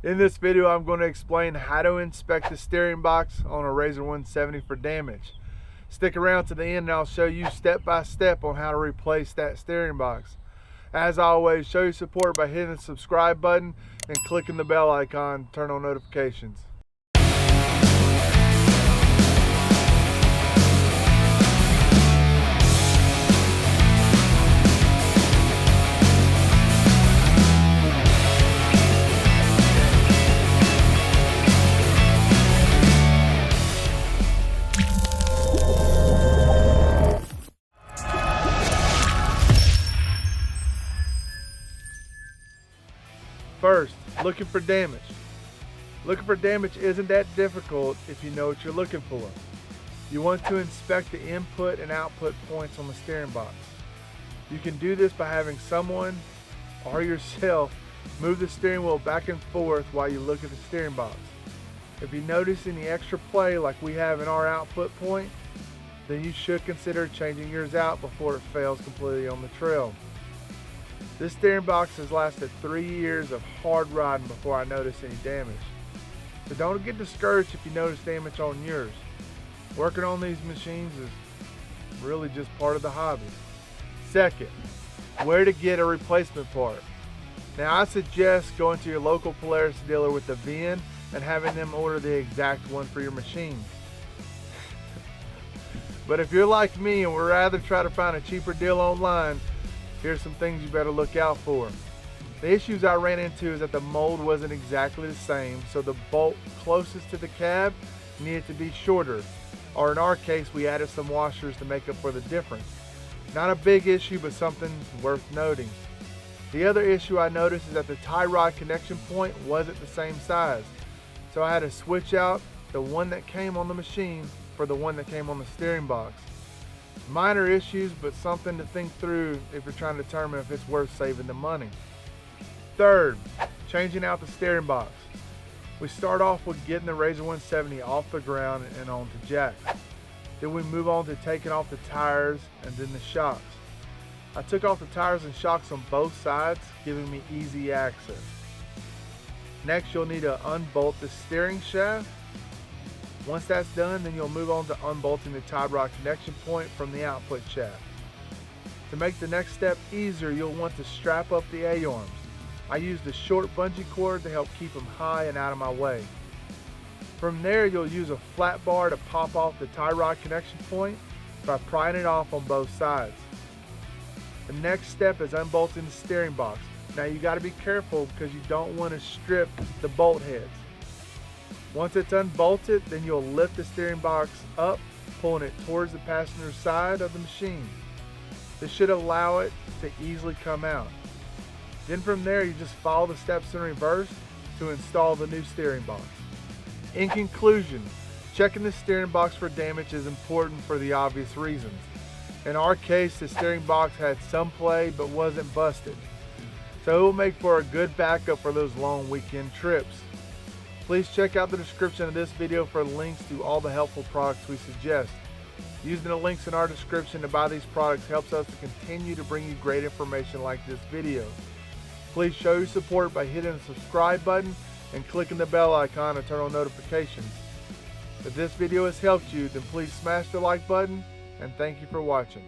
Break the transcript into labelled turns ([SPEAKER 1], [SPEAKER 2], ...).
[SPEAKER 1] In this video, I'm going to explain how to inspect the steering box on a Rzr 170 for damage. Stick around to the end and I'll show you step by step on how to replace that steering box. As always, show your support by hitting the subscribe button and clicking the bell icon to turn on notifications. First, looking for damage. Looking for damage isn't that difficult if you know what you're looking for. You want to inspect the input and output points on the steering box. You can do this by having someone or yourself move the steering wheel back and forth while you look at the steering box. If you notice any extra play like we have in our output point, then you should consider changing yours out before it fails completely on the trail. This steering box has lasted 3 years of hard riding before I noticed any damage. So don't get discouraged if you notice damage on yours. Working on these machines is really just part of the hobby. Second, where to get a replacement part. Now I suggest going to your local Polaris dealer with the VIN and having them order the exact one for your machine. But if you're like me and would rather try to find a cheaper deal online, here's some things you better look out for. The issues I ran into is that the mold wasn't exactly the same, so the bolt closest to the cab needed to be shorter, or in our case we added some washers to make up for the difference. Not a big issue, but something worth noting. The other issue I noticed is that the tie rod connection point wasn't the same size, so I had to switch out the one that came on the machine for the one that came on the steering box. Minor issues, but something to think through if you're trying to determine if it's worth saving the money. Third, changing out the steering box. We start off with getting the Rzr 170 off the ground and onto jacks. Then we move on to taking off the tires and then the shocks. I took off the tires and shocks on both sides, giving me easy access. Next, you'll need to unbolt the steering shaft. Once that's done, then you'll move on to unbolting the tie rod connection point from the output shaft. To make the next step easier, you'll want to strap up the A-arms. I used a short bungee cord to help keep them high and out of my way. From there, you'll use a flat bar to pop off the tie rod connection point by prying it off on both sides. The next step is unbolting the steering box. Now you got to be careful because you don't want to strip the bolt heads. Once it's unbolted, then you'll lift the steering box up, pulling it towards the passenger side of the machine. This should allow it to easily come out. Then from there, you just follow the steps in reverse to install the new steering box. In conclusion, checking the steering box for damage is important for the obvious reasons. In our case, the steering box had some play but wasn't busted, so it will make for a good backup for those long weekend trips. Please check out the description of this video for links to all the helpful products we suggest. Using the links in our description to buy these products helps us to continue to bring you great information like this video. Please show your support by hitting the subscribe button and clicking the bell icon to turn on notifications. If this video has helped you, then please smash the like button and thank you for watching.